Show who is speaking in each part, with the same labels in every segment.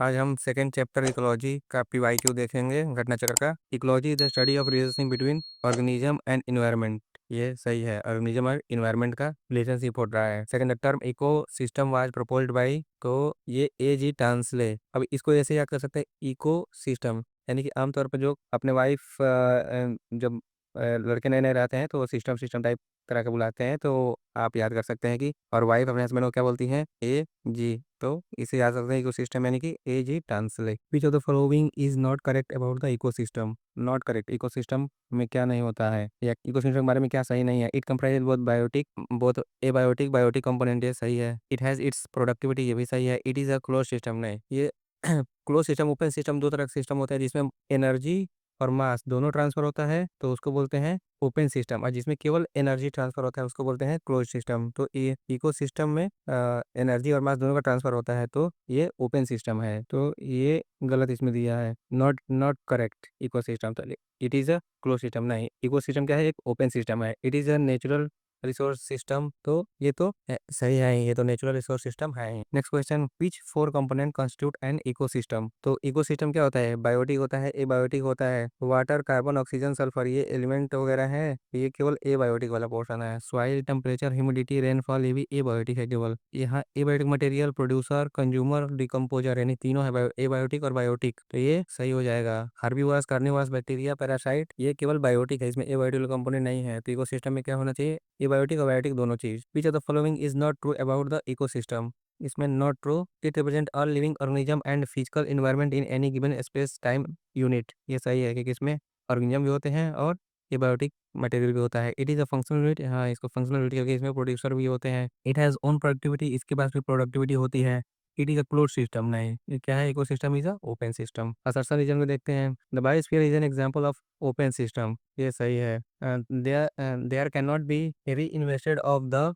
Speaker 1: आज हम second chapter ecology का पीवाईक्यू देखेंगे, घटना चक्र का। Ecology is the study of relationship between organism and environment. ये सही है, ऑर्गेनिज्म और इन्वायरमेंट का रिलेशनशिप हो रहा है। Second term ecosystem was proposed by, तो ये A G टांसले। अब इसको ऐसे याद कर सकते हैं, इको सिस्टम यानी कि आमतौर पर जो अपने वाइफ जब लड़के नए नए रहते हैं तो सिस्टम सिस्टम टाइप तरह का बुलाते हैं, तो आप याद कर सकते हैं कि और वाइफ अपने हस्बैंड को क्या बोलती हैं, A G। तो इसे याद सकते हैं इकोसिस्टम यानी कि A G Tansley. Which of the following is not correct about the ecosystem. Not correct, ecosystem में क्या नहीं होता है या इकोसिस्टम के बारे में क्या सही नहीं है। It comprise both biotic both abiotic biotic component, ये सही है। इट हैज इट्स प्रोडक्टिविटी, ये भी सही है। It is a close system, नहीं ये क्लोज सिस्टम ओपन सिस्टम दो तरह का सिस्टम होता है, जिसमें एनर्जी और मास दोनों ट्रांसफर होता है तो उसको बोलते हैं ओपन सिस्टम, और जिसमें केवल एनर्जी ट्रांसफर होता है उसको बोलते हैं क्लोज सिस्टम। तो ये इको सिस्टम में एनर्जी और मास दोनों का ट्रांसफर होता है तो ये ओपन सिस्टम है, तो ये गलत इसमें दिया है, not not correct. Ecosystem तो it is a close system, नहीं इको सिस्टम क्या है, एक ओपन सिस्टम है। It is a natural resource system, तो ये तो सही है, ये तो नेचुरल रिसोर्स सिस्टम है। Next question, which four component constitute an ecosystem. तो इकोसिस्टम क्या होता है, बायोटिक होता है, एबायोटिक होता है, वाटर कार्बन ऑक्सीजन सल्फर ये एलिमेंट वगैरह है, ये केवल एबायोटिक वाला पोर्शन है। सॉइल टेम्परेचर ह्यूमिडिटी रेनफॉल ये भी एबायोटिक है केवल। यहाँ abiotic material producer consumer decomposer यानी तीनों है, एबायोटिक और बायोटिक, तो ये सही हो जाएगा। हार्बीवोरस कार्निवोरस बैक्टीरिया पैरासाइट ये केवल बायोटिक है, इसमें एबायोटिक कंपोनेंट नहीं है। तो इकोसिस्टम में क्या होना चाहिए, एबायोटिक और बायोटिक दोनों चीज। Which of the following is not true about the ecosystem. इसमें not true, it represent all living organism and physical environment in any given space time unit, ये सही है क्योंकि इसमें ऑर्गेनिज्म भी होते हैं और एबायोटिक मटेरियल भी होता है। It is a functional unit, हाँ इसको फंक्शनल यूनिट करके इसमें प्रोड्यूसर भी होते हैं। इट हैज़ ओन प्रोडक्टिविटी, इसके पास भी प्रोडक्टिविटी होती है। It is a close system, नहीं ये क्या है, ecosystem is a open system. Assertion reason में देखते हैं, the biosphere is an example of open system, ये सही है। There can not be reinvested of the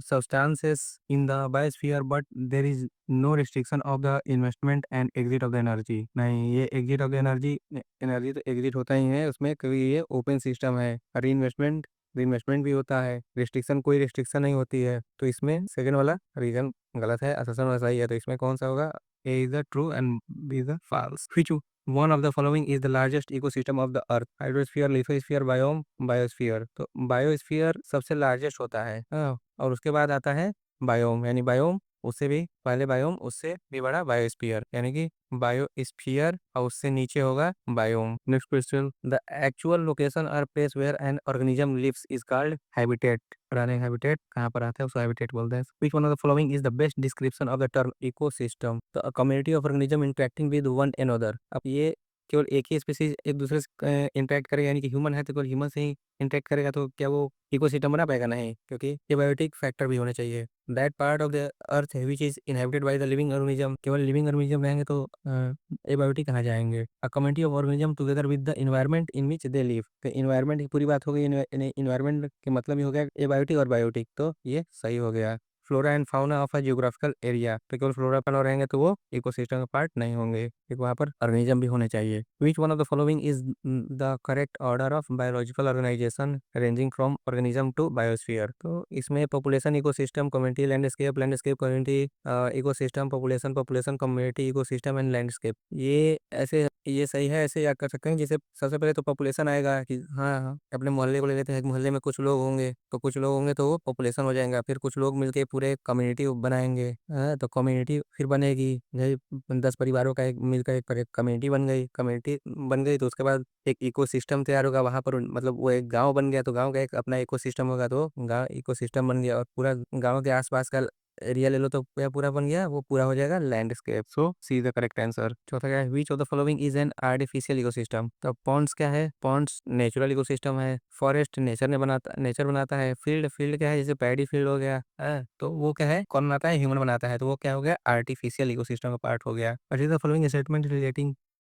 Speaker 1: substances in the biosphere but there is no restriction of the investment and exit of the energy, नहीं ये exit of the energy, energy तो exit होता ही है उसमें क्योंकि ये open system है। री इन्वेस्टमेंट भी होता है, रिस्ट्रिक्शन कोई रिस्ट्रिक्शन नहीं होती है, तो इसमें सेकंड वाला रीजन गलत है, असर्शन वाला सही है। तो इसमें कौन सा होगा, A is the true and B is the false. Which one of the following is the largest ecosystem of the earth, hydrosphere lithosphere biome biosphere. तो बायोस्फीयर सबसे लार्जेस्ट होता है, हाँ, और उसके बाद आता है बायोम, यानी बायोम उससे भी पहले बायोम उससे भी बड़ा बायोस्फीयर, यानी कि बायोस्फीयर और उससे नीचे होगा biome. Next question, the actual location और place where an organism lives is called habitat. रहने हैबिटेट कहाँ पर आता है उसको हैबिटेट बोलते हैं। Which one of the following is the best description of the term ecosystem. तो a community of organism interacting with one another. अब ये केवल एक ही स्पीसीज एक दूसरे से इंटरेक्ट करेगा, यानी कि ह्यूमन है तो केवल ह्यूमन से ही इंटरेक्ट करेगा, तो क्या वो इकोसिस्टम बना पाएगा, नहीं, क्योंकि एबायोटिक फैक्टर भी होने चाहिए। That part of the earth which is inhabited by the living organism, केवल लिविंग ऑर्गेनिज्म रहेंगे तो एबायोटिक कहाँ जाएंगे। अ community of organism together with the environment in which they live, तो इन्वायरमेंट की पूरी बात हो गई, इन्वायरमेंट के मतलब ही हो गया एबायोटिक और बायोटिक, तो ये सही हो गया। Flora and fauna of a geographical area, तो केवल फ्लोरा फाउना रहेंगे तो वो इकोसिस्टम का पार्ट नहीं होंगे, एक वहाँ पर ऑर्गेनिज्म भी होने चाहिए। Which one of the following is the correct order of biological organization ranging from organism to biosphere. तो इसमें population ecosystem community landscape landscape community ecosystem population population community ecosystem and landscape, ये ऐसे ये सही है, ऐसे याद कर सकते हैं। जैसे सबसे पहले तो पॉपुलेशन आएगा कि हाँ हाँ अपने मोहल्ले को ले लेते हैं, मोहल्ले में कुछ लोग होंगे तो कुछ लोग होंगे तो वो पॉपुलेशन हो जाएगा, फिर कुछ लोग मिलके पूरे कम्युनिटी बनाएंगे, हाँ, तो कम्युनिटी फिर बनेगी, जैसे 10 परिवारों का एक मिलकर एक कम्युनिटी बन गई, कम्युनिटी बन गई तो उसके बाद एक इकोसिस्टम तैयार होगा वहाँ पर, मतलब वो एक गांव बन गया तो गांव का एक अपना इकोसिस्टम होगा, तो गांव इकोसिस्टम बन गया और पूरा गांव के आसपास का एरिया ले लो तो पूरा पूरा बन गया, वो पूरा हो जाएगा landscape. So C is the correct answer. चौथा क्या है, which of the following is an artificial ecosystem. तो पॉन्ड्स क्या है, पॉन्ड्स नेचुरल इकोसिस्टम है। फॉरेस्ट नेचर बनाता है। फील्ड फील्ड क्या है, जैसे पैडी फील्ड हो गया, तो वो क्या है, कौन बनाता है, ह्यूमन बनाता है, तो वो क्या हो गया, आर्टिफिशियल इकोसिस्टम का पार्ट हो गया। What is the following statement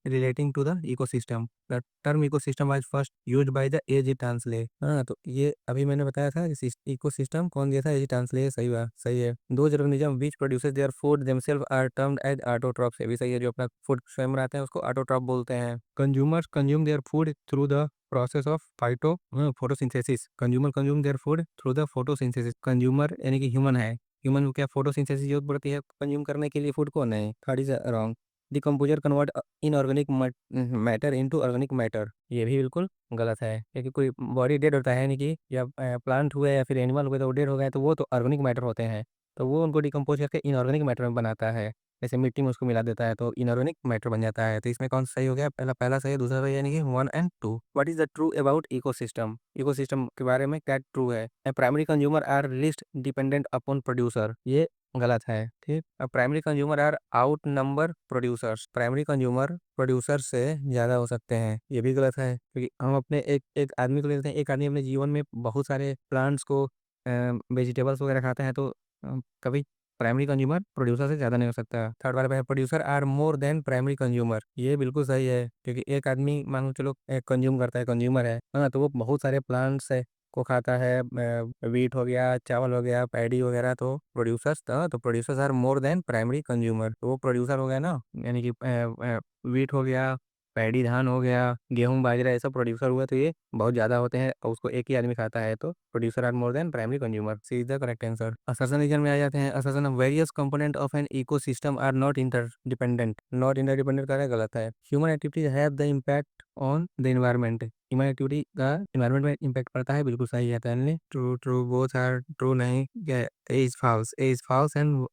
Speaker 1: relating to the ecosystem. The term ecosystem was first used by the A G Tansley. हाँ, तो ये अभी मैंने बताया था इकोसिस्टम कौन दिया था, एजी टांसले, सही बात, सही है। दो organism which produces their food themselves are termed as autotrophs, ये भी सही है, जो अपना फूड स्वयं बनाते हैं उसको ऑटोट्रॉप बोलते हैं। Consumers consume their food through the process of photosynthesis. Consumer consume their food through the photosynthesis. Consumer यानी कि ह्यूमन है, ह्यूमन को क्या फोटोसिंथेसिस जरूरत पड़ती है कंज्यूम करने के लिए फूड को, नहीं, third is wrong. Decomposer convert inorganic matter into organic matter, ये भी बिल्कुल गलत है, क्योंकि कोई बॉडी डेड होता है नहीं कि या प्लांट हुए या फिर एनिमल हुए तो वो डेड हो गए तो वो तो ऑर्गेनिक मैटर होते हैं, तो वो उनको डिकम्पोज करके इनऑर्गेनिक मैटर में बनाता है, जैसे मिट्टी में उसको मिला देता है तो इनऑर्गेनिक मैटर बन जाता है। तो इसमें कौन सा सही हो गया, पहला पहला सही है, दूसरा सही, यानी कि 1 और 2। What is the true about ecosystem, ecosystem के बारे में क्या ट्रू है। Primary consumer are least dependent upon producer, ये गलत है। ठीक, primary consumer are outnumber producers, primary consumer producer से ज़्यादा हो सकते हैं, ये भी गलत है, क्योंकि हम अपने एक एक आदमी को लेते हैं, एक आदमी अपने जीवन में बहुत सारे प्लांट्स को वेजिटेबल्स वगैरह खाता है, तो कभी प्राइमरी कंज्यूमर प्रोड्यूसर से ज़्यादा नहीं हो सकता। थर्ड वाले पे producer are more than primary consumer, ये बिल्कुल सही है, क्योंकि एक आदमी मान लो चलो कंज्यूम करता है, कंज्यूमर है ना, तो वो बहुत सारे प्लांट्स है को खाता है, वीट हो गया, चावल हो गया, पैडी वगैरह, तो प्रोड्यूसर्स था, तो producers are more than primary consumer, तो वो प्रोड्यूसर हो गया ना, यानी कि वीट हो गया, पैडी धान हो गया, गेहूं बाजरा, ये सब प्रोड्यूसर हुआ, तो ये बहुत ज़्यादा होते हैं और उसको एक ही आदमी खाता है, तो producer are more than primary consumer, C is the correct answer. Assertion reason में आ जाते हैं। Assertion various component of an ecosystem are not interdependent, not interdependent का गलत है। Human activities have the impact on the environment, human activity का environment में impact पड़ता है, बिल्कुल सही है। True true both are true नहीं, A is false and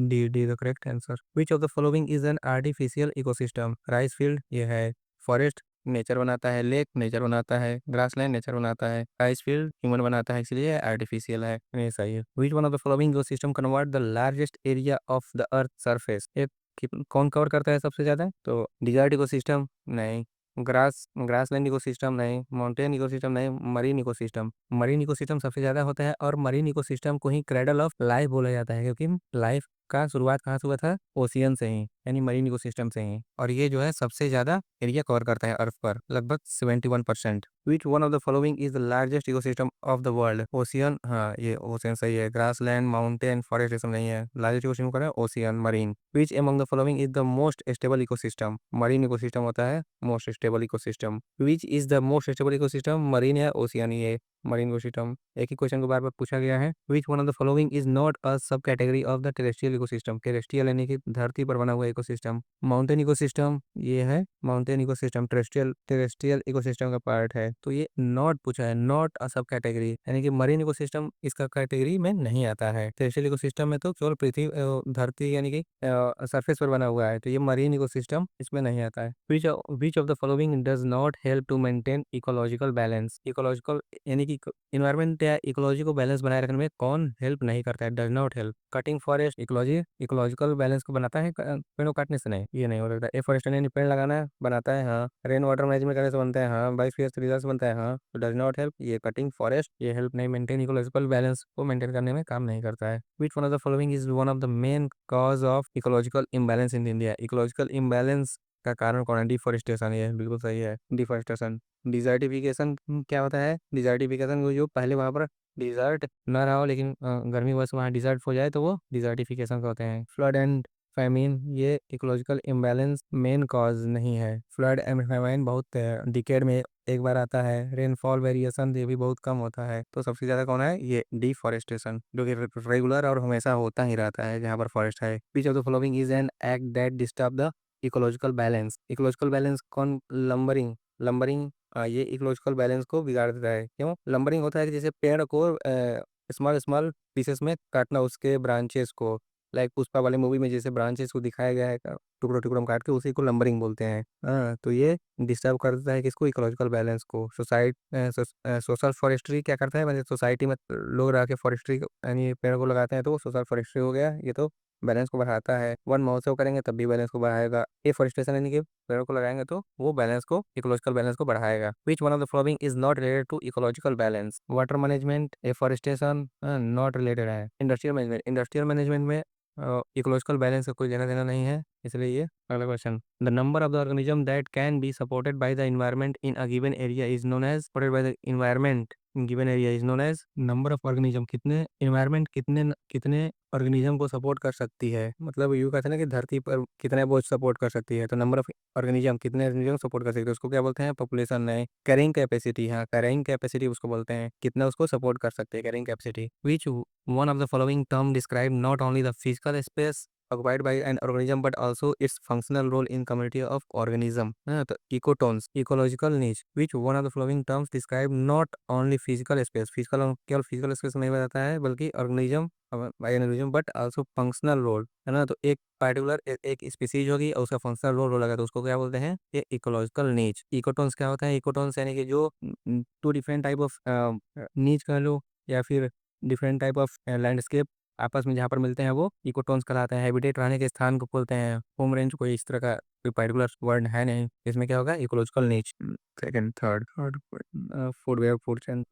Speaker 1: D the correct answer. Which of the following is an artificial ecosystem, rice field ये है, फॉरेस्ट नेचर बनाता है, लेक नेचर बनाता है, ग्रासलैंड नेचर बनाता है, राइस फील्ड ह्यूमन बनाता है, इसलिए आर्टिफिशियल है, ये सही है। Which one of the following ecosystem convert the largest area of the earth surface, एक कौन कवर करता है सबसे ज्यादा, तो डिजर्ट इकोसिस्टम नहीं, ग्रासलैंड इकोसिस्टम नहीं, माउंटेन इकोसिस्टम नहीं, मरीन इकोसिस्टम, मरीन इकोसिस्टम सबसे ज्यादा होता है, और मरीन इकोसिस्टम को ही क्रेडल ऑफ लाइफ बोला जाता है, क्योंकि लाइफ का शुरुआत कहाँ से हुआ था, ओशियन से ही, यानी मरीन इकोसिस्टम से ही, और ये जो है सबसे ज्यादा एरिया कवर करता है अर्थ पर, लगभग 71%। विच one of the following is the largest ecosystem of the world, ocean, हाँ ये ओशियन सही है, ग्रासलैंड माउंटेन फॉरेस्ट सब नहीं है, लार्जेस्ट इकोसिस्टम कौन है, ocean marine. Which among the following is the most stable ecosystem, marine ecosystem होता है most stable ecosystem. Which is the most stable ecosystem, marine या ओशियन, ये मरीन इकोसिस्टम। एक ही क्वेश्चन को बार बार पूछा गया है। Which one of the following is not a subcategory of the terrestrial ecosystem, terrestrial यानी कि धरती पर बना हुआ इकोसिस्टम, माउंटेन इकोसिस्टम ये है, mountain ecosystem terrestrial terrestrial ecosystem का पार्ट है, तो ये नॉट पूछा है, नॉट अ सब कैटेगरी, यानी कि मरीन इकोसिस्टम इसका कैटेगरी में नहीं आता है। टेरेस्ट्रियल इकोसिस्टम में तो केवल पृथ्वी धरती यानी कि सरफेस पर बना हुआ है, तो ये मरीन इकोसिस्टम इसमें नहीं आता है। Which of the following does not help to maintain ecological balance, ecological यानी कि इन्वायरमेंट या इकोलॉजी को बैलेंस बनाए रखने में कौन हेल्प नहीं करता है, does not help. Cutting forest ecology ecological balance को बनाता है, पेड़ों काटने से नहीं, ये नहीं हो सकता। एफॉरेस्टेशन यानी पेड़ लगाना बनाता है, हाँ। रेन वाटर मैनेजमेंट करने से बनता है, हाँ। बायोस्फीयर रिजर्व से बनता है, हाँ। तो डज नॉट हेल्प, ये कटिंग फॉरेस्ट ये हेल्प नहीं, मेंटेन इकोलॉजिकल बैलेंस को मेंटेन करने में काम नहीं करता है। Which one of the following is one of the main cause of ecological imbalance in India, ecological imbalance का कारण कौन है, डिफॉरेस्टेशन, ये बिल्कुल सही है, डिफॉरेस्टेशन। डिजर्टिफिकेशन क्या होता है, डिजर्टिफिकेशन जो पहले वहाँ पर डिजर्ट न रहा हो लेकिन गर्मी वर्ष वहाँ डिजर्ट हो जाए तो वो डिजर्टिफिकेशन कहते हैं। फ्लड एंड फैमिन ये इकोलॉजिकल इम्बैलेंस मेन कॉज नहीं है। फ्लड एंड फैमिन बहुत डिकेड में एक बार आता है। रेनफॉल वेरिएशन ये भी बहुत कम होता है। तो सबसे ज़्यादा कौन है, ये डिफॉरेस्टेशन, जो कि रेगुलर और हमेशा होता ही रहता है जहाँ पर फॉरेस्ट है। Which of the following is an act that disturb the ecological balance, ecological balance कौन, लंबरिंग, लंबरिंग ये इकोलॉजिकल बैलेंस को बिगाड़ देता है। क्यों, लंबरिंग होता है कि जैसे पेड़ को स्मॉल स्मॉल पीसेस में काटना, उसके ब्रांचेस को, लाइक पुष्पा वाले मूवी में जैसे ब्रांचेस को दिखाया गया है, टुकड़ों टुकड़ों में काट के, उसी को लंबरिंग बोलते हैं। हाँ, तो ये डिस्टर्ब कर देता है किसको, इकोलॉजिकल बैलेंस को। सोशल फॉरेस्ट्री क्या करता है, मतलब सोसाइटी में लोग रह के फॉरेस्ट्री यानी पेड़ को लगाते हैं तो वो सोशल फॉरेस्ट्री हो गया, ये तो बैलेंस को बढ़ाता है। वन महोत्सव करेंगे तब भी बैलेंस को बढ़ाएगा। एफॉरेस्टेशन यानी कि पेड़ों को लगाएंगे तो वो बैलेंस को, इकोलॉजिकल बैलेंस को बढ़ाएगा। Which one of the following is not related to ecological balance, water management, afforestation not related है। इंडस्ट्रियल मैनेजमेंट, इंडस्ट्रियल मैनेजमेंट में इकोलॉजिकल बैलेंस का कोई लेना देना नहीं है, इसलिए ये अगला question. The number of the organism that can be supported by the environment in a given area is known as, supported by the environment in given area is known as, number of organism, कितने environment कितने कितने organism को support कर सकती है, मतलब यूँ कहते हैं ना कि धरती पर कितने बोझ सपोर्ट कर सकती है, तो नंबर ऑफ ऑर्गेनिज्म कितने ऑर्गेनिज्म सपोर्ट कर सकते हैं उसको क्या बोलते हैं, पॉपुलेशन है। कैरिंग कैपेसिटी, हाँ कैरिंग कैपेसिटी उसको बोलते हैं, कितना उसको सपोर्ट कर सकते हैं, carrying capacity. Which one of the following term describe not only the physical space occupied by an organism but also its functional role in community of organism. हाँ, तो ecotones, ecological niche, which one of the following terms describe not only physical space, physical केवल physical space नहीं बताता है बल्कि organism by एनिज्म but also functional role, है ना। तो एक पार्टिकुलर एक स्पीसीज होगी और उसका फंक्शनल रोल होगा तो उसको क्या बोलते हैं, ये इकोलॉजिकल नीच। इकोटोन्स क्या होता है, इकोटोन्स यानी कि जो टू डिफरेंट टाइप ऑफ नीच कह लो या फिर डिफरेंट टाइप ऑफ लैंडस्केप आपस में जहाँ पर मिलते हैं वो इकोटोन्स कहलाते हैं। हैबिटेट रहने के स्थान को बोलते हैं। होम रेंज कोई इस तरह का कोई पर्टिकुलर वर्ड है नहीं, इसमें क्या होगा, ecological niche. Second third food where food chain,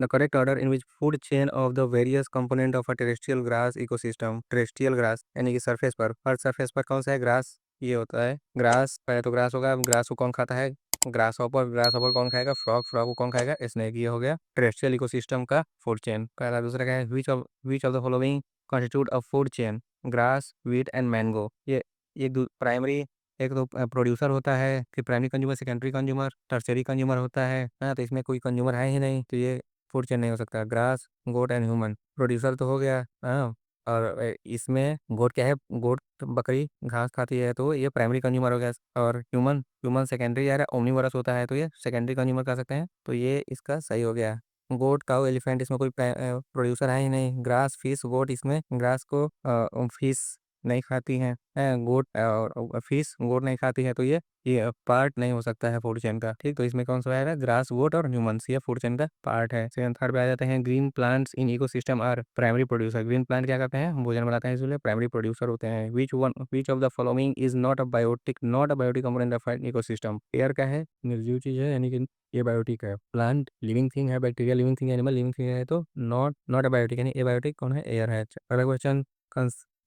Speaker 1: the correct order in which food chain of the various component of a terrestrial grass ecosystem. Terrestrial grass यानी कि सरफेस पर, हर सरफेस पर कौन सा है, ग्रास ये होता है। ग्रास पहले तो ग्रास होगा, ग्रास को कौन खाता है, ग्रास हॉपर। ग्रास हॉपर कौन खाएगा, फ्रॉग। फ्रॉग को कौन खाएगा, स्नेक। ये हो गया टेरेस्ट्रियल इकोसिस्टम का फूड चेन। पहला दूसरा क्या है, which of the following constitute a food chain, grass, wheat and mango. ये एक प्राइमरी, एक तो प्रोड्यूसर होता है, फिर primary consumer, secondary consumer, tertiary consumer होता है। हाँ, तो इसमें कोई कंज्यूमर है ही नहीं तो ये फूड चेन नहीं हो सकता। Grass, goat and human, producer तो हो गया। हाँ, और इसमें गोट क्या है, गोट बकरी घास खाती है तो ये प्राइमरी कंज्यूमर हो गया। और ह्यूमन, ह्यूमन सेकेंडरी यार ओमनीवरस होता है तो ये सेकेंडरी कंज्यूमर कह सकते हैं, तो ये इसका सही हो गया। गोट, काऊ, एलिफेंट, इसमें कोई प्रोड्यूसर है ही नहीं। ग्रास, फिश, गोट, इसमें ग्रास को फिश नहीं खाती हैं, गोट और फिश गोट नहीं खाती है तो ये पार्ट नहीं हो सकता है फूड चेन का। ठीक, तो इसमें कौन सा आएगा, ग्रास, गोट और ह्यूमंस, ये फूड चेन का पार्ट है। सेकंड थर्ड पे आ जाते हैं, green plants in ecosystem are primary producer. Green plant क्या करते हैं, भोजन बनाते हैं, इसलिए प्राइमरी प्रोड्यूसर होते हैं। Which of the following is not a biotic component of an ecosystem. Air का है, निर्जीव चीज है यानी कि ये बायोटिक है। प्लांट लिविंग थिंग है, बैक्टीरिया लिविंग थिंग है, एनिमल लिविंग थिंग है, तो नॉट अ बायोटिक यानी ए बायोटिक कौन है, एयर है। अगला question,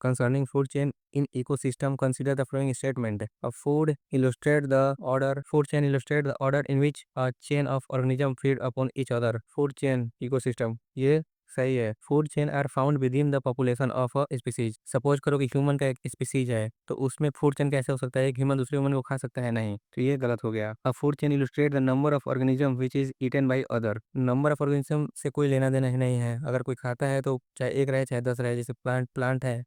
Speaker 1: concerning food chain in ecosystem, consider the following statement. A food chain illustrate the order in which a chain of organism feed upon each other. Food chain ecosystem, ये सही है। Food chain are found within the population of a species. Suppose करो कि human का एक species है तो उसमें फूड चेन कैसे हो सकता है, एक ह्यूमन दूसरे ह्यूमन को खा सकता है, नहीं, तो ये गलत हो गया। A food chain illustrate the number of organism which is eaten by other. Number of organism से कोई लेना देना ही नहीं है, अगर कोई खाता है तो चाहे एक रहे चाहे 10 रहे, जैसे प्लांट है,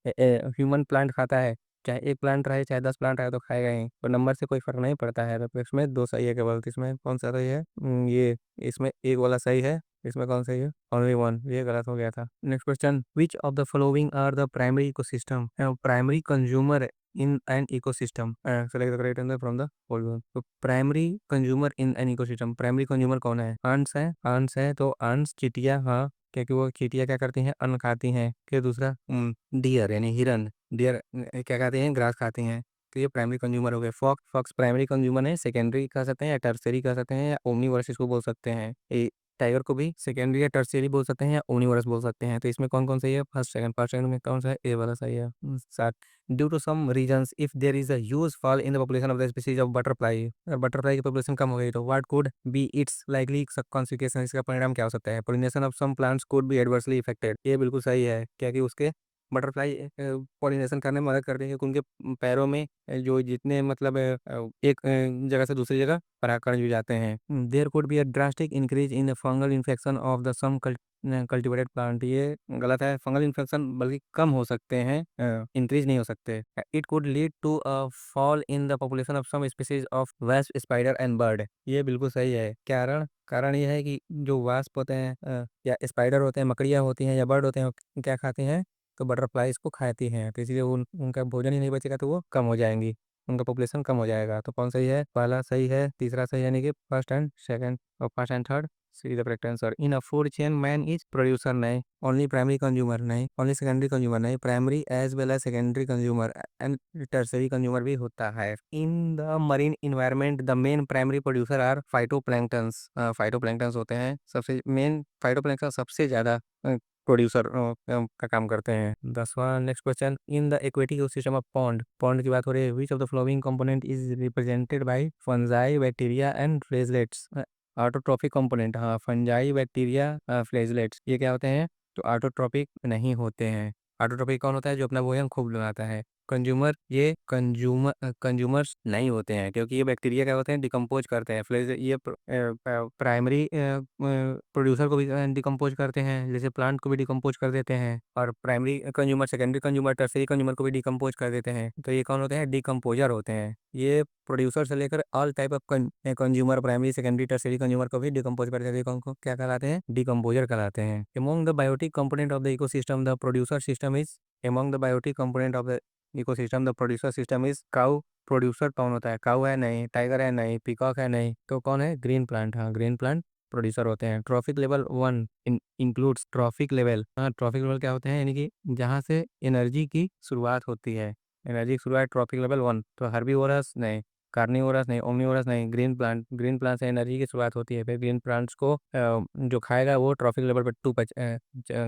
Speaker 1: ह्यूमन प्लांट खाता है, चाहे एक प्लांट रहे चाहे 10 प्लांट रहे तो खाएगा ही, तो नंबर से कोई फर्क नहीं पड़ता है। तो इसमें दो सही है केवल, तो इसमें कौन सा सही है, ये इसमें एक वाला सही है, इसमें कौन सही है, ओनली वन, ये गलत हो गया था। Next question, which of the following are the primary ecosystem, primary consumer in an ecosystem, select the correct answer from the following. तो primary consumer in an ecosystem, primary consumer कौन है, ants है, ants है तो ants, चींटियां, हाँ, क्योंकि वो चींटियां क्या करती हैं, अन्न खाती हैं। फिर दूसरा डियर यानी हिरन, डियर क्या खाते हैं, ग्रास खाते हैं, तो ये प्राइमरी कंज्यूमर हो गए। फॉक्स, फॉक्स प्राइमरी कंज्यूमर है, सेकेंडरी कह सकते हैं या टर्सरी कह सकते हैं या ओमनीवरस इसको बोल सकते हैं। टाइगर को भी सेकेंडरी या टर्सरी बोल सकते हैं या ओमनीवरस बोल सकते हैं। तो इसमें कौन कौन सही है, फर्स्ट सेकंड में कौन सा है, ए वाला सही है। सात, due to some reasons if there is a huge fall in the population of the species of butterfly, अगर बटरफ्लाई की पॉपुलेशन कम हो गई तो what could be its likely consequence, इसका परिणाम क्या हो सकता है, pollination of some plants could be adversely affected. ये बिल्कुल सही है, क्या कि उसके बटरफ्लाई पॉलिनेशन करने में मदद करते हैं क्योंकि उनके पैरों में जो जितने मतलब एक जगह से दूसरी जगह परागकण जो जाते हैं। There could be a drastic increase in fungal infection of the some cultivated plant, ये गलत है। फंगल इन्फेक्शन बल्कि कम हो सकते हैं, इंक्रीज नहीं हो सकते। It could lead to a fall in the population of some species of wasp, spider and bird, ये बिल्कुल सही है। कारण कारण ये है कि जो वास्प होते हैं या स्पाइडर होते हैं, मकड़ियाँ होती हैं या बर्ड होते हैं, वो क्या खाते हैं, तो बटरफ्लाई इसको खाती हैं, तो इसलिए उनका भोजन ही नहीं बचेगा तो वो कम हो जाएंगी, उनका पॉपुलेशन कम हो जाएगा। तो कौन सही है, पहला सही है, तीसरा सही है, यानी कि फर्स्ट एंड सेकंड और first and third C the correct answer. In a food chain man is producer नहीं, ओनली प्राइमरी कंज्यूमर नहीं, ओनली सेकेंडरी कंज्यूमर नहीं, primary as well as secondary consumer and tertiary consumer भी होता है। In the marine environment the main primary producer are phytoplanktons, phytoplanktons होते हैं सबसे main, phytoplankton सबसे ज्यादा प्रोड्यूसर का काम करते हैं। 10वां next question, in the aquatic ecosystem of pond, pond की बात हो रही है, which of the following component is represented by fungi, bacteria and flagellates. Autotrophic component, हाँ, फंजाई, बैक्टीरिया, फ्लेजलेट्स, ये क्या होते हैं, तो ऑटोट्रॉपिक नहीं होते हैं। ऑटोट्रॉपिक कौन होता है, जो अपना भोजन खूब बनाता है। कंज्यूमर ये कंज्यूमर्स नहीं होते हैं, क्योंकि ये बैक्टीरिया क्या होते हैं, डिकम्पोज करते हैं। फिर ये प्राइमरी प्रोड्यूसर को भी डिकम्पोज करते हैं, जैसे प्लांट को भी डिकम्पोज कर देते हैं, और primary consumer, secondary consumer, tertiary consumer को भी डिकम्पोज कर देते हैं। तो ये कौन होते हैं, डिकम्पोजर होते हैं। ये प्रोड्यूसर से लेकर all type of consumer, primary secondary tertiary consumer को भी डिकम्पोज कर देते हैं। कौन को क्या कहलाते हैं, डिकम्पोजर कहलाते हैं। Among the biotic component of the ecosystem the producer system is among the biotic component of the ecosystem the producer system is cow। Producer कौन होता है, काऊ है नहीं, टाइगर है नहीं, पीकॉक है नहीं, तो कौन है, ग्रीन प्लांट। हाँ, ग्रीन प्लांट प्रोड्यूसर होते हैं। Trophic level 1 includes trophic level. हाँ, ट्रॉफिक लेवल क्या होते हैं, यानी कि जहाँ से एनर्जी की शुरुआत होती है, एनर्जी की शुरुआत ट्रॉफिक लेवल 1। तो हर्बीवोरस नहीं, कार्निवोरस नहीं, ओमनीवोरस नहीं, ग्रीन प्लांट से एनर्जी की शुरुआत होती है। फिर ग्रीन प्लांट्स को जो खाएगा वो ट्रॉफिक लेवल पर 2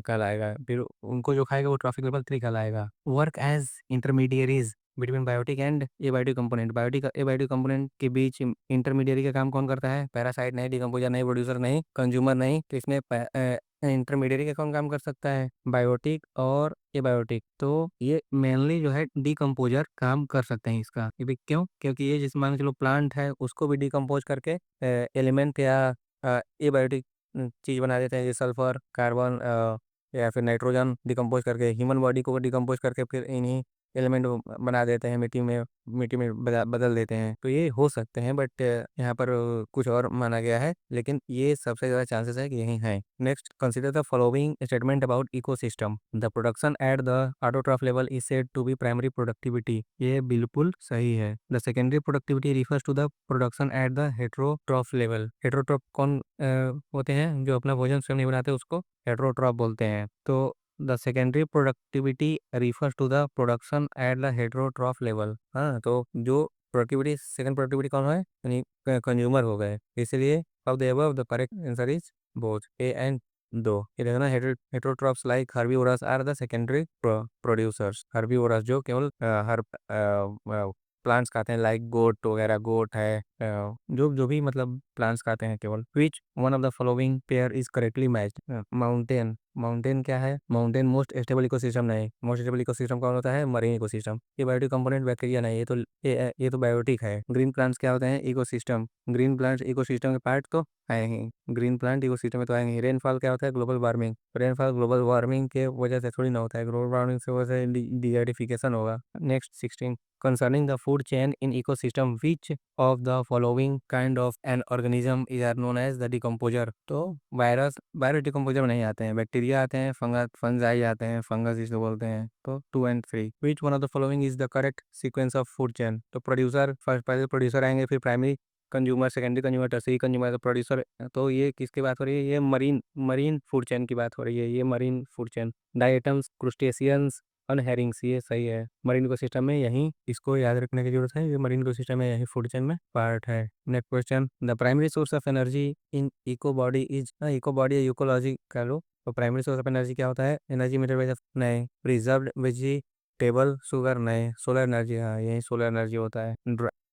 Speaker 1: कहलाएगा। फिर उनको जो खाएगा वो ट्रॉफिक लेवल 3 कहलाएगा। Work as intermediaries between biotic and abiotic component. Biotic abiotic component के बीच इंटरमीडियरी का काम कौन करता है, पैरासाइट नहीं, डिकम्पोजर नहीं, प्रोड्यूसर नहीं, कंज्यूमर नहीं, तो इसमें इंटरमीडियरी का कौन काम कर सकता है, बायोटिक और एबायोटिक। तो ये मेनली जो है डिकम्पोजर काम कर सकते हैं इसका। ये भी क्यों, क्योंकि ये जिस मान के चलो प्लांट है उसको भी डिकम्पोज करके एलिमेंट या एबायोटिक चीज बना देते हैं, जैसे सल्फर, कार्बन या फिर नाइट्रोजन डिकम्पोज करके, ह्यूमन बॉडी को डिकम्पोज करके फिर इन्हीं एलिमेंट बना देते हैं, मिट्टी में बदल देते हैं। तो ये हो सकते हैं, बट यहाँ पर कुछ और माना गया है, लेकिन ये सबसे ज़्यादा चांसेस है कि यही है। Next, consider the following statement about ecosystem. The production at the autotroph level is said to be primary productivity. ये बिल्कुल सही है। The secondary productivity refers to the production at the heterotroph level. Heterotroph कौन होते हैं, जो अपना भोजन स्वयं नहीं बनाते, उसको हेट्रोट्रॉफ बोलते हैं। तो the secondary productivity refers to the production at the heterotroph level. हाँ, तो जो प्रोडक्टिविटी, सेकंड प्रोडक्टिविटी कौन है, यानी कंज्यूमर हो गए। इसलिए of the above the correct answer is both A and दो। ये देखना, heterotrophs like herbivorous are the secondary producers. Herbivorous जो केवल हर प्लांट्स खाते हैं, लाइक गोट वगैरह, गोट है, जो जो भी मतलब प्लांट्स खाते हैं केवल। विच one of the following pair is correctly matched. Mountain, mountain क्या है, माउंटेन मोस्ट स्टेबल इकोसिस्टम नहीं। मोस्ट स्टेबल इकोसिस्टम कौन होता है, मरीन इकोसिस्टम। ये बायोटिक कंपोनेंट बैक्टीरिया नहीं, ये तो बायोटिक है। ग्रीन प्लांट्स क्या होते हैं, इकोसिस्टम। ग्रीन प्लांट्स इकोसिस्टम के पार्ट तो है ही, ग्रीन प्लांट इकोसिस्टम में तो आएंगे। रेनफॉल क्या होता है, global warming. Rainfall global warming के वजह से थोड़ी ना होता है, ग्लोबल वार्मिंग से वजह से डिजर्टिफिकेशन होगा। Next 16, concerning the food chain in ecosystem which of the following kind of an organism is are known as the decomposer। तो वायरस डिकम्पोजर में नहीं आते हैं, बैक्टीरिया आते हैं, फंजाई आते हैं, फंगस जिसे बोलते हैं। तो 2 and 3, which one of the following is the correct sequence of food chain. तो प्रोड्यूसर फर्स्ट, पहले प्रोड्यूसर आएंगे, फिर primary consumer, secondary consumer, tertiary consumer, तो प्रोड्यूसर। तो ये किसकी बात हो रही है, ये मरीन फूड चेन की बात हो रही है, ये मरीन फूड चेन। डाइटम्स, क्रुस्टेशियंस और हेरिंग्स, ये सही है। मरीन इकोसिस्टम में यही, इसको याद रखने की जरूरत है, ये मरीन इकोसिस्टम में यही फूड चेन में पार्ट है। Next question, the primary source of energy in eco body is, eco body ecology कह लो। तो प्राइमरी सोर्स ऑफ एनर्जी क्या होता है, एनर्जी मीटर नहीं, प्रिजर्व्ड वेजिटेबल शुगर नहीं, सोलर एनर्जी। हाँ, यही सोलर एनर्जी होता है।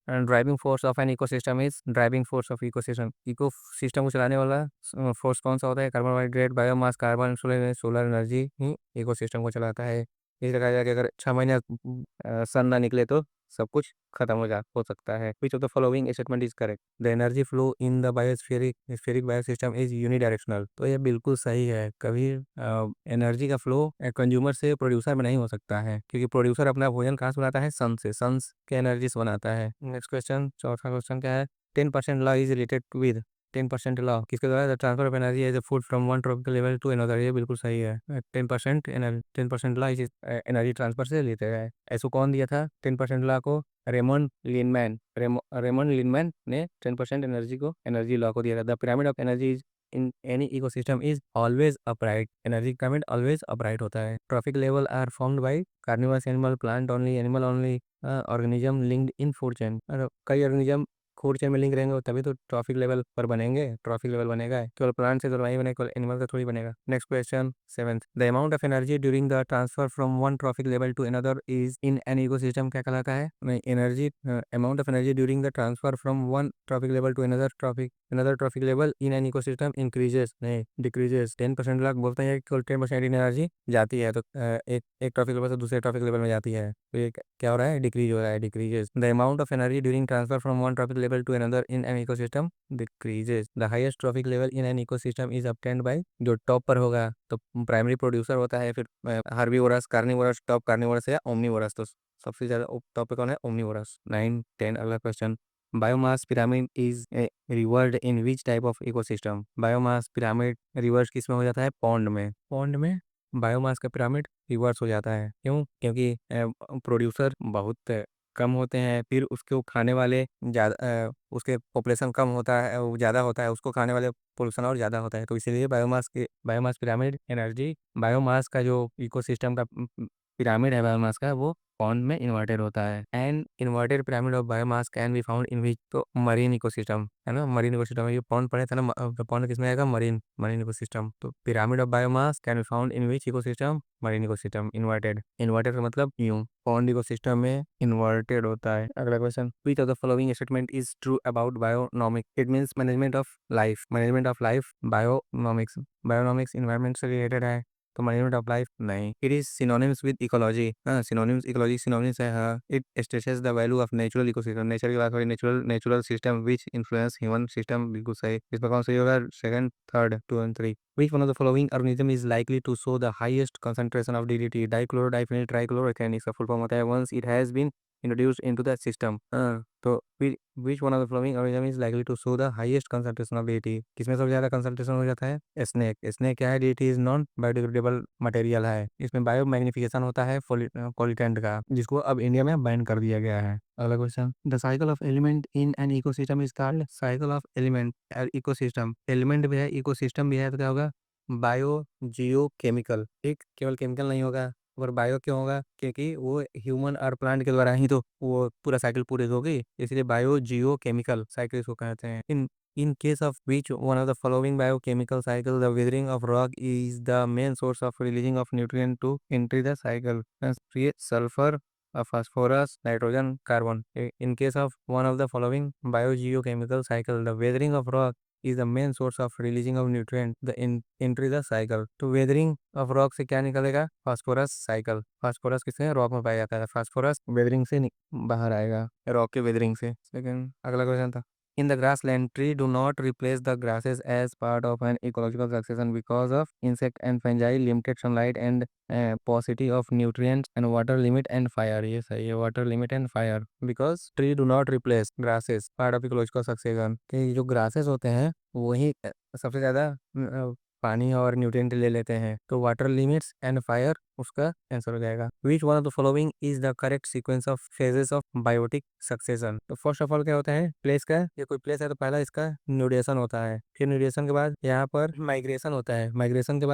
Speaker 1: Driving force of an ecosystem is, driving force of ecosystem, ecosystem को चलाने वाला फोर्स कौन सा होता है, carbohydrate, biomass, carbon, solar energy ही इकोसिस्टम को चलाता है। इसे कहा जाए कि अगर 6 महीने सन ना निकले तो सब कुछ खत्म हो सकता है। Which of the following statement is correct. The energy flow in the spheric biosystem is unidirectional. तो ये बिल्कुल सही है। कभी एनर्जी का फ्लो कंज्यूमर से प्रोड्यूसर में नहीं हो सकता है, क्योंकि प्रोड्यूसर अपना भोजन कहाँ से बनाता है, सन से, सन के एनर्जी से बनाता है। नेक्स्ट क्वेश्चन, चौथा क्वेश्चन क्या है, 10% law is related with. 10% law किसके द्वारा, the transfer of energy as a food from one tropical level to another. ये बिल्कुल सही है। 10% लॉ इस एनर्जी ट्रांसफर से लेते हैं। ऐसा कौन दिया था 10% लॉ को, रेमन लिनमैन ने 10% एनर्जी लॉ को दिया था। The pyramid of energy in any ecosystem is always upright. Energy pyramid always upright होता है। Trophic level are formed by carnivorous animal, plant only, animal only, organism linked in food chain. कई organism food chain में link रहेंगे तभी तो trophic level पर बनेंगे, trophic level बनेगा, केवल प्लांट से तो नहीं बनेगा, केवल एनिमल से थोड़ी बनेगा। Next question 7th, the amount of energy during the transfer from one trophic level to another is in an ecosystem क्या कहलाता है? Energy, amount of energy during the transfer from one trophic level to another trophic level in an ecosystem increases नहीं decreases. 10% लोग बोलते हैं कि 10% energy जाती है, तो एक ट्रॉफिक लेवल से दूसरे ट्रॉफिक लेवल में जाती है, तो ये क्या हो रहा है? डिक्रीज हो रहा है, decreases. The amount of energy during transfer from one trophic level to another in an ecosystem decreases. The highest trophic level in an ecosystem is obtained by, जो टॉप पर होगा तो प्राइमरी प्रोड्यूसर होता है, फिर हर्बीवोरस, कार्निवोरस, टॉप कार्निवोरस या omnivorous, तो सबसे ज्यादा टॉप पे कौन है? ओमनीवोरस। 9 10 अगला question, biomass pyramid is revered in which type of ecosystem? Biomass pyramid reverse किस में हो जाता है? पॉन्ड में। पॉन्ड में बायोमास का पिरामिड रिवर्स हो जाता है, क्यों? क्योंकि प्रोड्यूसर बहुत कम होते हैं, फिर उसको खाने वाले ज़्यादा, उसके पॉपुलेशन कम होता है, वो ज़्यादा होता है, उसको खाने वाले पॉपुलेशन और ज़्यादा होता है, तो इसीलिए बायोमास पिरामिड एनर्जी, बायोमास का जो इकोसिस्टम का पिरामिड है बायोमास का, वो पॉन्ड में इन्वर्टेड होता है। And inverted pyramid of biomass can be found in which, तो मरीन इकोसिस्टम है ना, मरीन इकोसिस्टम, ये पॉन्ड पड़े थे ना, तो पॉन्ड किसमें आएगा? Marine, marine ecosystem. तो pyramid of biomass can be found in which ecosystem? Marine ecosystem. Inverted, inverted का मतलब यूं, पॉन्ड इकोसिस्टम में इन्वर्टेड होता है। अगला question, which of the following statement is true about bionomic? It means management of life, management of life bionomics, bionomics environment से related है, तो मैनेजमेंट ऑफ लाइफ नहीं। It is synonyms with ecology, हाँ synonyms, ecology synonyms है, हाँ। It stresses the value of natural ecosystem, nature की बात हो रही, natural system which influence human system, बिल्कुल सही। इसमें कौन सही होगा? Second, third, 2 and 3। Which one of the following organism is likely to show the highest concentration of DDT? Dichloro diphenyl trichloroethane, इसका फुल फॉर्म होता है once it has been introduced into the system। हाँ, तो which one of the following organism is likely to show the highest concentration of DDT? किसमें सबसे ज्यादा concentration हो जाता है? स्नेक। स्नेक क्या है? DDT is non biodegradable material है, इसमें बायो मैग्निफिकेशन होता है पोलिटेंट का, जिसको अब इंडिया में बैन कर दिया गया है। अगला question, the cycle of element in an ecosystem is called? Cycle of element, ecosystem, element भी है इकोसिस्टम भी है, तो क्या होगा? बायो जियो केमिकल। ठीक, केवल केमिकल नहीं होगा, और बायो क्यों होगा? क्योंकि वो ह्यूमन और प्लांट के द्वारा ही तो वो पूरा साइकिल पूरी होगी, इसलिए बायो जियो केमिकल साइकिल इसको कहते हैं। In case of which one of the following biochemical cycle, the weathering of rock is the main source of releasing of nutrient to enter the cycle, create sulfur, phosphorus, nitrogen, carbon। In case of one of the following biogeochemical cycle, the weathering of rock is the main source of releasing of nutrient the entry the cycle। तो weathering of rock से क्या निकलेगा? Phosphorus cycle. Phosphorus किससे? Rock में पाया जाता है, phosphorus weathering से बाहर आएगा, रॉक के वेदरिंग से। सेकंड, अगला क्वेश्चन था, in the grassland, tree do not replace the grasses as part of an ecological succession because of insect and fungi, limited sunlight and paucity of nutrients and water limit and fire। ये सही है, water limit and fire, because tree do not replace grasses part of ecological succession, कि जो grasses होते हैं वही सबसे ज़्यादा पानी और न्यूट्रिएंट ले लेते हैं, तो वाटर लिमिट्स एंड फायर उसका आंसर हो जाएगा। Which one of the following is the correct sequence of phases of biotic succession? तो फर्स्ट ऑफ ऑल क्या होता है? प्लेस का, ये कोई प्लेस है तो पहला इसका न्यूडेशन होता है, फिर न्यूडेशन के बाद यहाँ पर माइग्रेशन होता है, माइग्रेशन के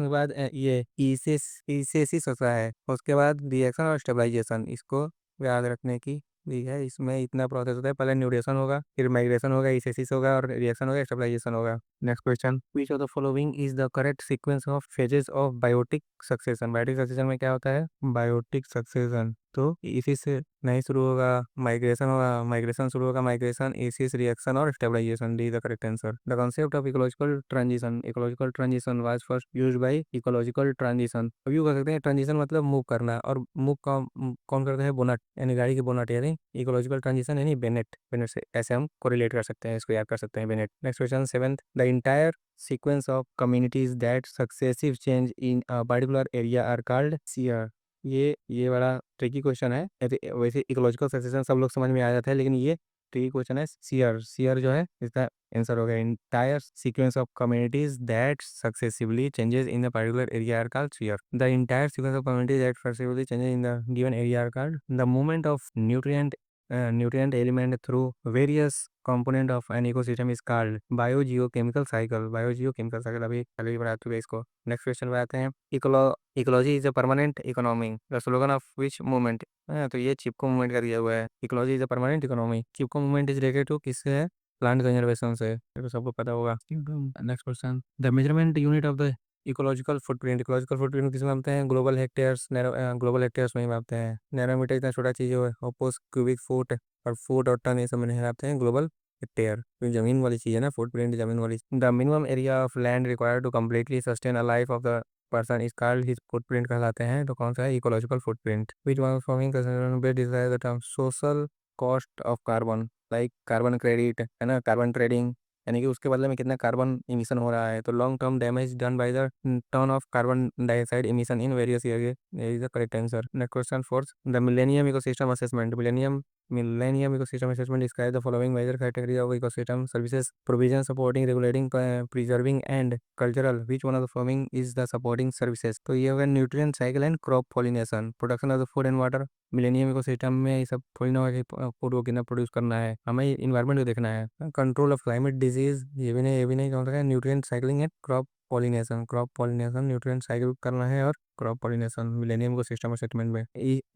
Speaker 1: बाद ये ईसेसिस होता है, उसके बाद रिएक्शन और स्टेबलाइजेशन। इसको याद रखने की भी है, इसमें इतना प्रोसेस होता है, पहले न्यूडेशन होगा, फिर माइग्रेशन होगा, ईसेसिस होगा और रिएक्शन होगा, स्टेबलाइजेशन होगा। Next question, which of the following is the correct sequence of phases of biotic succession? Biotic succession में क्या होता है? बायोटिक सक्सेशन, तो इसी से नहीं शुरू होगा, माइग्रेशन होगा, माइग्रेशन शुरू होगा, माइग्रेशन, इसिस, रिएक्शन और stabilization. D the correct answer. The concept of ecological transition was first used by ecological transition. अब यू कर सकते हैं, ट्रांजिशन मतलब मूव करना, और मूव कौन करते हैं? बोनट, यानी गाड़ी की बोनट, यानी इकोलॉजिकल ट्रांजिशन यानी बेनेट, बेनेट से ऐसे हम कोरिलेट कर सकते हैं, इसको याद कर सकते हैं, Bennett. Next question 7th, the entire sequence of communities that successive change in a particular area are called seer। ये बड़ा ट्रिकी क्वेश्चन है, वैसे इकोलॉजिकल सक्सेशन सब लोग समझ में आ जाता है, लेकिन ये ट्रिकी क्वेश्चन है। सीयर, सीयर जो है इसका आंसर हो गया, entire sequence of communities that successively changes in the particular area are called sere. The entire sequence of communities that successively changes in the given area are called the movement of nutrient nutrient element through various component of an ecosystem is called biogeochemical cycle. Biogeochemical cycle अभी पहले भी बता चुके हैं इसको. Next question पे आते हैं. Ecology is a permanent economy, the slogan of which movement. तो ये चिपको मूवमेंट का दिया हुआ है. Ecology is a permanent economy. Chipko movement is related to किससे है? प्लांट कंजर्वेशन से. ये तो सबको पता होगा. Next question. The measurement unit of the ecological footprint. Ecological footprint किसमें मापते हैं? Global hectares. ग्लोबल हेक्टेयर्स में ही मापते हैं. नैनोमीटर इतना छोटा चीज है. ओपोस क्यूबिक फुट और फुट और टन ये सब में नहीं मापते हैं. ग्लोबल हेक्टेयर तो जमीन वाली चीज है ना. फुटप्रिंट जमीन वाली. The minimum area of land required to completely sustain a life of the person is called his footprint कहलाते हैं. तो कौन सा है? Ecological footprint. Which one forming the term social cost of carbon, like carbon credit है ना, carbon trading, यानी कि उसके बदले में कितना कार्बन इमिशन हो रहा है. तो long term damage done by the turn off carbon dioxide emission in various area is the correct answer. Next question fourth. The millennium ecosystem assessment. Millennium Ecosystem Assessment describes the following major categories of ecosystem services: provision, supporting, regulating, preserving, and cultural. Which one of the following is the supporting services? तो ये होगा nutrient cycle and crop pollination, production of the food and water. Millennium ecosystem में ये सब थोड़ी ना होगा कि फूड को कितना प्रोड्यूस करना है, हमें इन्वायरमेंट को देखना है. कंट्रोल ऑफ क्लाइमेट डिजीज ये भी नहीं कौन सा है? Nutrient cycling and crop pollination. Crop pollination nutrient cycle करना है और crop pollination millennium ecosystem assessment में.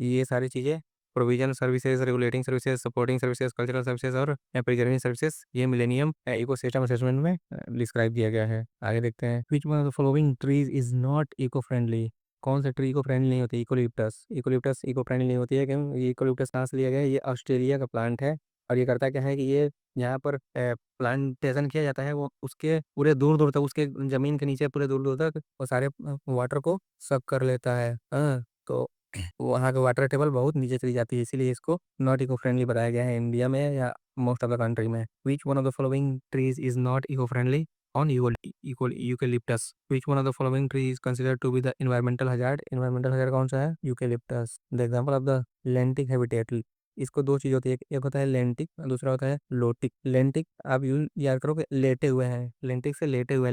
Speaker 1: ये सारी चीजें provision services, regulating services, supporting services, cultural services और प्रिजर्विंग सर्विसेज ये मिलेनियम इकोसिस्टम असेसमेंट में डिस्क्राइब किया गया है. आगे देखते हैं. Which one of the following trees is not eco friendly. कौन सा ट्री इको फ्रेंडली नहीं होती? इकोलिप्टस. इकोलिप्टस इको फ्रेंडली नहीं होती है. क्यों? ये इकोलिप्टस कहाँ से लिया गया है? ये ऑस्ट्रेलिया का प्लांट है. और ये करता क्या है कि ये यहाँ पर प्लांटेशन किया जाता है, वो उसके पूरे दूर दूर तक, उसके जमीन के नीचे पूरे दूर दूर तक वो सारे वाटर को सक कर लेता है. हाँ, तो वहाँ का वाटर टेबल बहुत नीचे चली जाती है, इसीलिए इसको नॉट इको फ्रेंडली बताया गया है इंडिया में या मोस्ट ऑफ द कंट्री में. Which one of the following trees is not eco friendly on eucalyptus. Which one of the following tree is considered to be the environmental hazard. Environmental hazard कौन सा है? Eucalyptus. The example of the lentic habitat. इसको दो चीज होती है, एक होता है लेंटिक, दूसरा होता है लोटिक. लेंटिक आप यू याद करो कि लेटे हुए हैं. लेंटिक से लेटे हुए,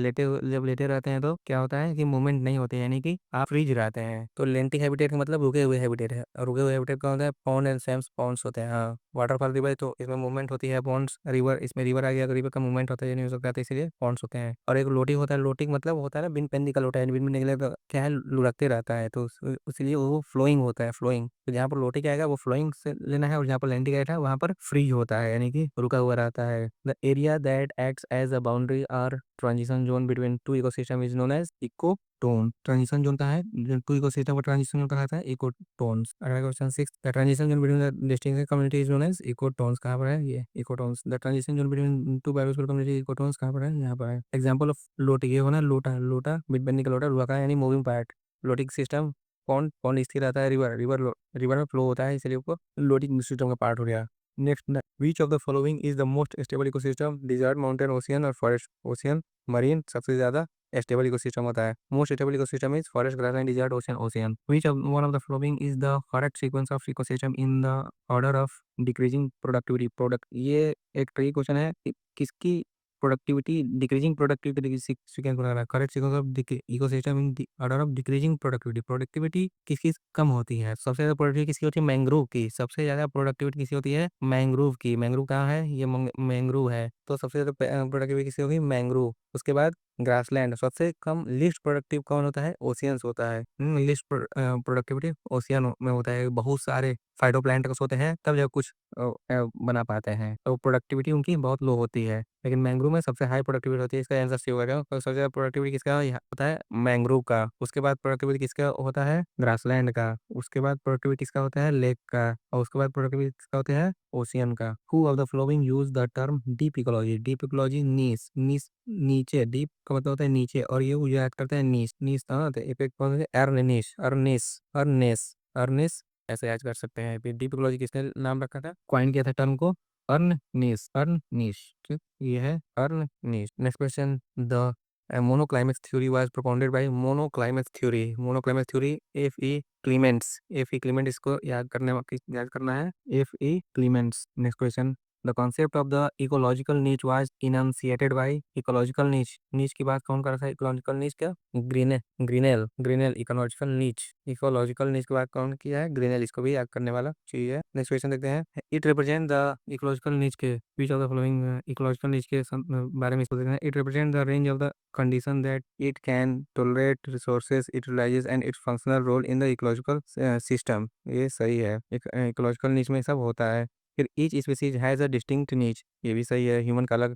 Speaker 1: जब लेटे रहते हैं तो क्या होता है कि मूवमेंट नहीं होते, यानी कि आप फ्रीज रहते हैं. तो लेंटिक हैबिटेट का मतलब रुके हुए हैबिटेट है. और रुके हुए हैबिटेट का होता है पॉन्ड एंड सैम्स पॉन्ड्स होते हैं. हाँ, वाटरफॉल रिवर तो इसमें मूवमेंट होती है. पॉन्ड्स रिवर, इसमें रिवर आ गया तो रिवर का मूवमेंट होता है, नहीं हो सकता, तो इसलिए पॉन्ड्स होते हैं. और एक लोटिक होता है. लोटिक मतलब होता है ना बिन पेंदी का लोटा है, बिन निकले तो क्या है, लुढ़कते रहता है, तो इसलिए वो फ्लोइंग होता है. फ्लोइंग, तो जहाँ पर लोटिक आएगा वो फ्लोइंग से लेना है, और जहाँ पर लेंटिक आएगा वहाँ पर फ्रीज होता है, यानी कि रुका हुआ रहता है. The area that acts as a boundary और transition zone between two ecosystem is known as ecotone. Transition zone का है, टू इकोसिस्टम का ट्रांजिशन जोन कहलाता है इकोटोन्स. अगला question 6. The transition zone between the distinct community is known as ecotones. कहाँ पर है? ये ecotones. The transition zone between two biosphere community ecotones कहाँ पर है? यहाँ पर है. एग्जांपल ऑफ लोटिक, ये होना लोटा. लोटा मिड का लोटा, रुआ का यानी moving part. Lotic system. Pond, pond स्थिर रहता है. रिवर में फ्लो होता है, इसलिए वो लोटिक सिस्टम का पार्ट हो गया. Next. Which of the following is the most stable ecosystem? Desert, mountain, ocean और फॉरेस्ट. ओशियन, मरीन सबसे ज्यादा स्टेबल इकोसिस्टम होता है. Most stable ecosystem is forest, grassland, desert, ocean. Ocean. Which of one of the following is the correct sequence of ecosystem in the order of decreasing productivity. Product, ये एक tricky question है कि किसकी productivity decreasing productivity sequence बना रहा है. Correct sequence of ecosystem in order of decreasing productivity. Productivity किसकी कम होती है? सबसे ज्यादा प्रोडक्टिविटी किसकी होती है? मैंग्रोव की. सबसे ज्यादा प्रोडक्टिविटी किसकी होती है? मैंग्रोव की. मैंग्रोव कहाँ है? ये मैंग्रोव है, तो सबसे ज्यादा प्रोडक्टिविटी किसकी होगी? मैंग्रोव. उसके बाद ग्रासलैंड. सबसे कम लिस्ट प्रोडक्टिव कौन होता है? ओशियंस होता है. लिस्ट प्रोडक्टिविटी ओशियन में होता है. बहुत सारे फाइटोप्लैंक्टन्स होते हैं तब जब कुछ बना पाते हैं, तो प्रोडक्टिविटी उनकी बहुत लो होती है. लेकिन मैंग्रोव में सबसे हाई प्रोडक्टिविटी होती है. इसका आंसर सी होगा. तो सबसे ज्यादा प्रोडक्टिविटी किसका होता है? मैंग्रोव का. उसके बाद प्रोडक्टिविटी किसका होता है? ग्रासलैंड का. उसके बाद प्रोडक्टिविटी किसका होता है? लेक का. और उसके बाद प्रोडक्टिविटी किसका होता है? ओशियन का. Who of the following use the term deep ecology. Deep ecology Naess. Naess नीचे. डीप का मतलब होता है नीचे, और ये यूज करते हैं नीस. नीस अर्निश, अर्निस, अर्नेस, अर्निस ऐसे याद कर सकते हैं. फिर डीप इकोलॉजी किसने नाम रखा था, क्वाइन किया था टर्म को? अर्निस. अर्निश. ठीक, ये है अर्निश. Next question. The monoclimax theory was propounded by monoclimax theory F E Clements. F E Clement, इसको याद करना है. F E Clements. Next question. The concept of the ecological niche was enunciated by ecological niche. Niche की बात कौन कर रहा था? इकोलॉजिकल नीच क्या? ग्रीनेल ग्रीनेल इकोलॉजिकल नीच। इकोलॉजिकल नीच की बात कौन किया है? ग्रीनेल। इसको भी याद करने वाला चीज है। नेक्स्ट क्वेश्चन देखते हैं। इट रिप्रेजेंट द इकोलॉजिकल नीच के विच ऑफ द फॉलोइंग इकोलॉजिकल नीच के बारे में इसको देखना है। It represent the range of the condition that it can tolerate resources it utilizes and its functional role in the ecological system। ये सही है। एक इकोलॉजिकल नीच में सब होता है। फिर each species has a distinct नीच। ये भी सही है। ह्यूमन का अलग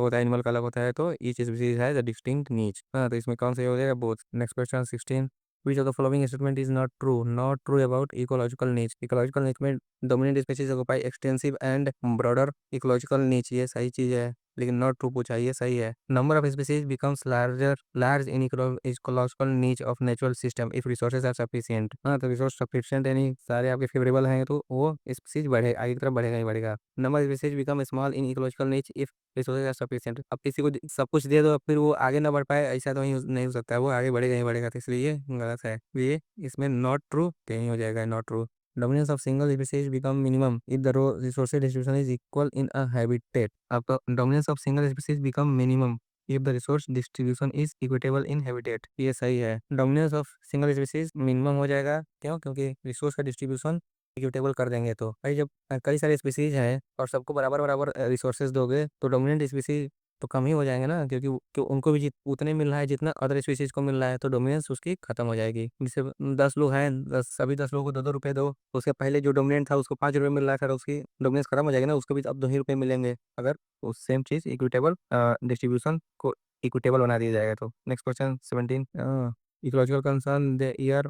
Speaker 1: होता है, एनिमल का अलग होता है, तो each species has a distinct नीच। हाँ, तो इसमें कौन सा हो जाएगा? Both. Next question 16। Which of the following statement is not true? Not true about ecological niche। Ecological niche में dominant species occupy extensive and broader ecological niche। ये सही चीज है, लेकिन नॉट ट्रू पूछा, ये सही है। Number of species becomes large in ecological niche of natural system if resources are sufficient. हाँ, तो रिसोर्स सफिशिएंट यानी सारे आपके फेवरेबल हैं, तो वो स्पीसीज बढ़े आगे की तरफ बढ़ेगा ही बढ़ेगा। Number of species become small in ecological नीच इफ रिसोर्सेज आर सफिशिएंट। अब किसी को सब कुछ दे दो फिर वो आगे ना बढ़ पाए, ऐसा तो नहीं हो सकता है, वो आगे बढ़ेगा ही बढ़ेगा, तो इसलिए ये गलत है। ये इसमें नॉट ट्रू कहीं हो जाएगा, not true. Dominance of single species become minimum if the resource distribution is equal in a habitat। आपका dominance of single species become minimum if the resource distribution is equitable in habitat। ये सही है। dominance of single species minimum हो जाएगा, क्यों? क्योंकि resource का distribution equitable कर देंगे। तो भाई जब कई सारे स्पीसीज हैं और सबको बराबर बराबर रिसोर्सेज दोगे तो डोमिनेंट स्पीसीज तो कम ही हो जाएंगे ना, क्योंकि उनको भी उतने मिल रहा है जितना अदर स्पीसीज को मिल रहा है, तो डोमिनेंस उसकी खत्म हो जाएगी। जैसे 10 लोग हैं, सभी 10 लोगों को 2-2 रुपए दो, तो उसके पहले जो डोमिनेंट था उसको 5 रुपए मिल रहा था, तो उसकी डोमिनेंस खत्म हो जाएगी ना, उसको भी अब 2 ही रुपए मिलेंगे अगर उस सेम चीज इक्विटेबल डिस्ट्रीब्यूशन को इक्विटेबल बना दिया जाएगा तो। Next question 17। Ecological concern the year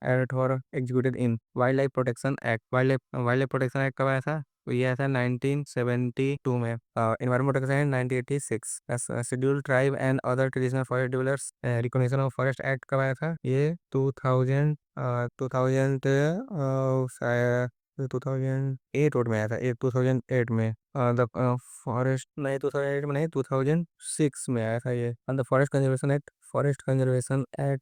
Speaker 1: at और executed in wildlife protection act. Wildlife protection act कब आया था? तो ये आया था 1972 में। Environment protection act 1986। Schedule tribe and other traditional forest developers recognition of forest act कब आया था? ये 2000 2000 2008 में आया था। 2008 में। द फॉरेस्ट नहीं, 2008 में नहीं, 2006 में आया था ये। द फॉरेस्ट कंजर्वेशन एक्ट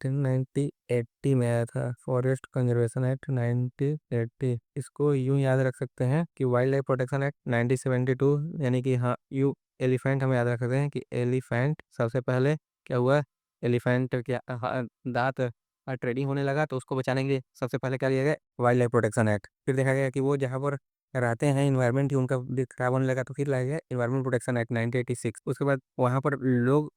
Speaker 1: 1980 में आया था। Forest conservation act 1980। इसको यूं याद रख सकते हैं कि वाइल्ड लाइफ प्रोटेक्शन एक्ट 1972, यानी कि हाँ यू एलिफेंट हम याद रख सकते हैं कि एलिफेंट सबसे पहले क्या हुआ? एलिफेंट क्या दांत ट्रेडिंग होने लगा, तो उसको बचाने के लिए सबसे पहले क्या लिया गया? Wild life protection act. फिर देखा गया कि वो जहाँ पर रहते हैं इन्वायरमेंट ही उनका भी खराब होने लगा, तो फिर लाया गया इन्वायरमेंट प्रोटेक्शन एक्ट 1986। उसके बाद वहाँ पर लोग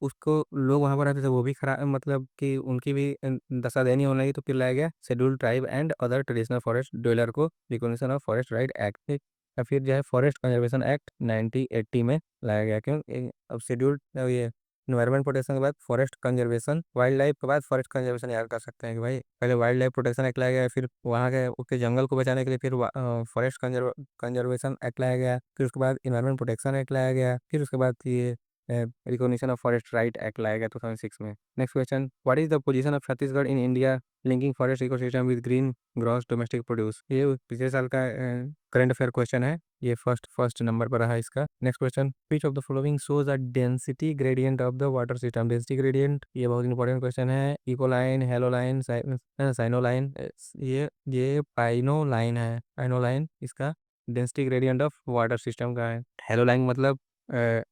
Speaker 1: वहाँ पर रहते थे, वो भी खराब, मतलब कि उनकी भी दशा दयनीय होने लगी, तो फिर लाया गया schedule tribe and other traditional forest dweller को recognition of forest right act. या फिर जो है फॉरेस्ट कंजर्वेशन एक्ट 1980 में लाया गया। क्यों? अब शेड्यूल ये इन्वायरमेंट प्रोटेक्शन के बाद फॉरेस्ट कंजर्वेशन, वाइल्ड लाइफ के बाद फॉरेस्ट कंजर्वेशन याद कर सकते हैं कि भाई पहले वाइल्ड लाइफ प्रोटेक्शन एक्ट लाया गया, फिर वहाँ के उसके जंगल को बचाने के लिए फिर फॉरेस्ट कंजर्वेशन एक्ट लाया गया, फिर उसके बाद इन्वायरमेंट प्रोटेक्शन एक्ट लाया गया, फिर उसके बाद ये recognition of forest right act लाया गया 2006 में। Next question. What is the position of Chhattisgarh in India linking forest ecosystem with green gross domestic produce? ये पिछले साल का करंट अफेयर क्वेश्चन है, ये फर्स्ट नंबर पर रहा इसका। Next question. Which of the following shows a density gradient of the water system? Density gradient ये बहुत इंपॉर्टेंट क्वेश्चन है। इकोलाइन, हेलोलाइन, साइनोलाइन, ये पाइनोलाइन है। पाइनोलाइन इसका density gradient of water system का है। हेलोलाइन मतलब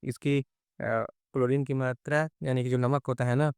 Speaker 1: इसकी क्लोरीन की मात्रा, यानी कि जो नमक होता है ना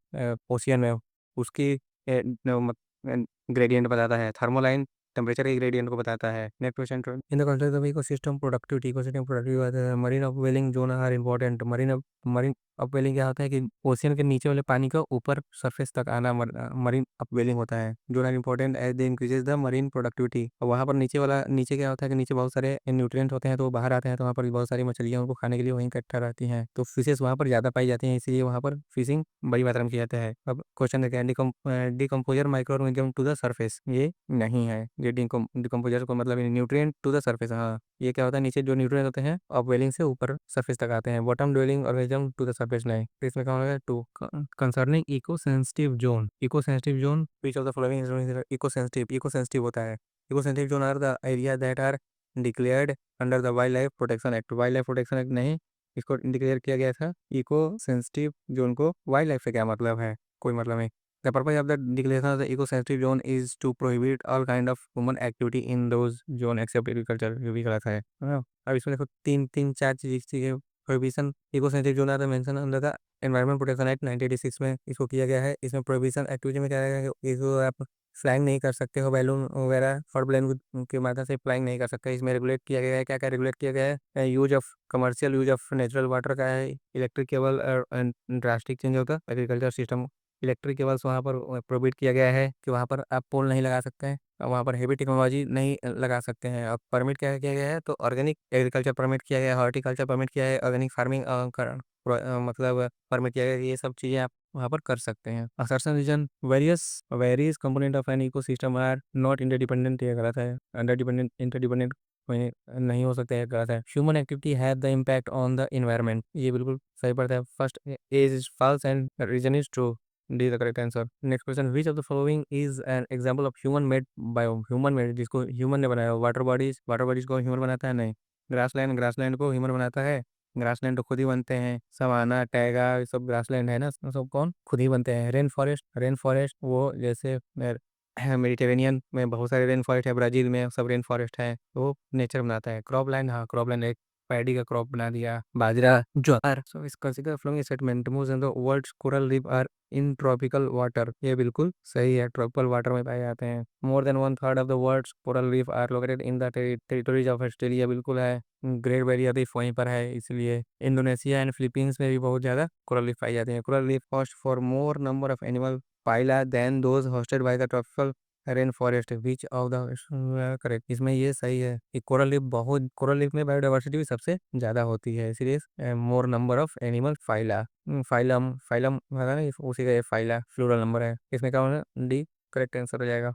Speaker 1: ओशियन में, उसकी ग्रेडियंट बताता है। थर्मोलाइन टेम्परेचर के ग्रेडियंट को बताता है। Next question. In the context of ecosystem productivity, ecosystem productivity marine upwelling zone are important. Marine upwelling क्या होता है कि ओशियन के नीचे वाले पानी का ऊपर सरफेस तक आना मरीन अपवेलिंग होता है। Zone are important as they increases the marine productivity. और वहाँ पर नीचे क्या होता है कि नीचे बहुत सारे न्यूट्रिएंट होते हैं, तो वो बाहर आते हैं, तो वहाँ पर बहुत सारी मछलियाँ उनको खाने के लिए वहीं इकट्ठा रहती हैं, तो फिशेस वहाँ पर ज़्यादा पाई जाती हैं, इसलिए वहाँ पर फिशिंग बड़ी मात्रा में किया जाता है। अब क्वेश्चन देखते हैं। Decomposer micro organism to the surface, ये नहीं है। ये डिकम्पोजर को मतलब न्यूट्रिएंट टू द सरफेस, हाँ ये क्या होता है, नीचे जो न्यूट्रिएंट होते हैं अपवेलिंग से ऊपर सरफेस तक आते हैं। Bottom dwelling organism to the surface नहीं, तो इसमें क्या होगा? Two. Concerning eco sensitive zone, eco sensitive zone which of the following eco sensitive होता है। Eco sensitive zone are the area that are declared under the wildlife protection act. Wildlife protection act नहीं, इसको declare किया गया था eco sensitive zone को। Wildlife से क्या मतलब है? कोई मतलब नहीं। The purpose of the declaration of the eco sensitive zone is to prohibit all kind of human activity in those zone except agriculture, ये भी गलत है ना। अब इसमें देखो तीन तीन चार चीज़ें prohibition eco sensitive zone are mention under the environment protection act 1986 में इसको किया गया है। इसमें प्रोहिबिशन एक्टिविटी में क्या है कि इसको आप फ्लाइंग नहीं कर सकते हो, बैलून वगैरह हॉट बैलून के माध्यम से फ्लाइंग नहीं कर सकते। इसमें रेगुलेट किया गया है, क्या क्या रेगुलेट किया गया है, use of commercial use of natural water का है, इलेक्ट्रिक केबल ड्रास्टिक चेंज होगा एग्रीकल्चर सिस्टम। इलेक्ट्रिक केबल्स वहाँ पर प्रोवाइड किया गया है कि वहाँ पर आप पोल नहीं लगा सकते हैं, वहाँ पर हेवी टेक्नोलॉजी नहीं लगा सकते हैं। अब परमिट क्या किया गया है, तो ऑर्गेनिक एग्रीकल्चर परमिट किया गया है, हॉर्टिकल्चर परमिट किया है, ऑर्गेनिक फार्मिंग मतलब परमिट किया गया है। ये सब चीज़ें आप वहाँ पर कर सकते हैं। Assertion reason various component of an ecosystem are not interdependent, ये गलत है। अंडरडिपेंडेंट इंटरडिपेंडेंट में नहीं हो सकता है, गलत है। Human activity have the impact on the environment, ये बिल्कुल सही पड़ता है। First as is false and reason is true, D the correct answer. Next question, which of the following is an example of human made bio, human made जिसको human ने बनाया। Water bodies को human बनाता है नहीं। Grassland को human बनाता है, ग्रासलैंड तो खुद ही बनते हैं। सवाना टैगा ये सब ग्रासलैंड है ना, सब कौन खुद ही बनते हैं। रेन फॉरेस्ट वो जैसे मेडिटेरेनियन में बहुत सारे रेन फॉरेस्ट है, ब्राजील में सब रेन फॉरेस्ट है, वो नेचर बनाता है। क्रॉपलैंड, हाँ क्रॉपलैंड एक पैडी का क्रॉप बना दिया, बाजरा ज्वार। So is consider flowing sediment most in the world's coral reef are in tropical water, ये बिल्कुल सही है, ट्रॉपिकल वाटर में पाए जाते हैं। More than one third of the world's coral reef are located in the territories of Australia, बिल्कुल है। ग्रेट बैरियर रीफ वहीं पर है, इसलिए इंडोनेशिया एंड फिलीपींस में भी बहुत ज़्यादा कोरल रीफ पाई जाती है। Coral reef host for more number of animal phyla than those hosted by the tropical rain forest which of the correct, इसमें ये सही है कि कोरल लीफ में बायोडाइवर्सिटी भी सबसे ज़्यादा होती है, इसलिए मोर number of animal phyla. Phylum phylum है ना, उसी का ये फाइला फ्लूरल नंबर है, इसमें क्या होना डी करेक्ट आंसर हो जाएगा।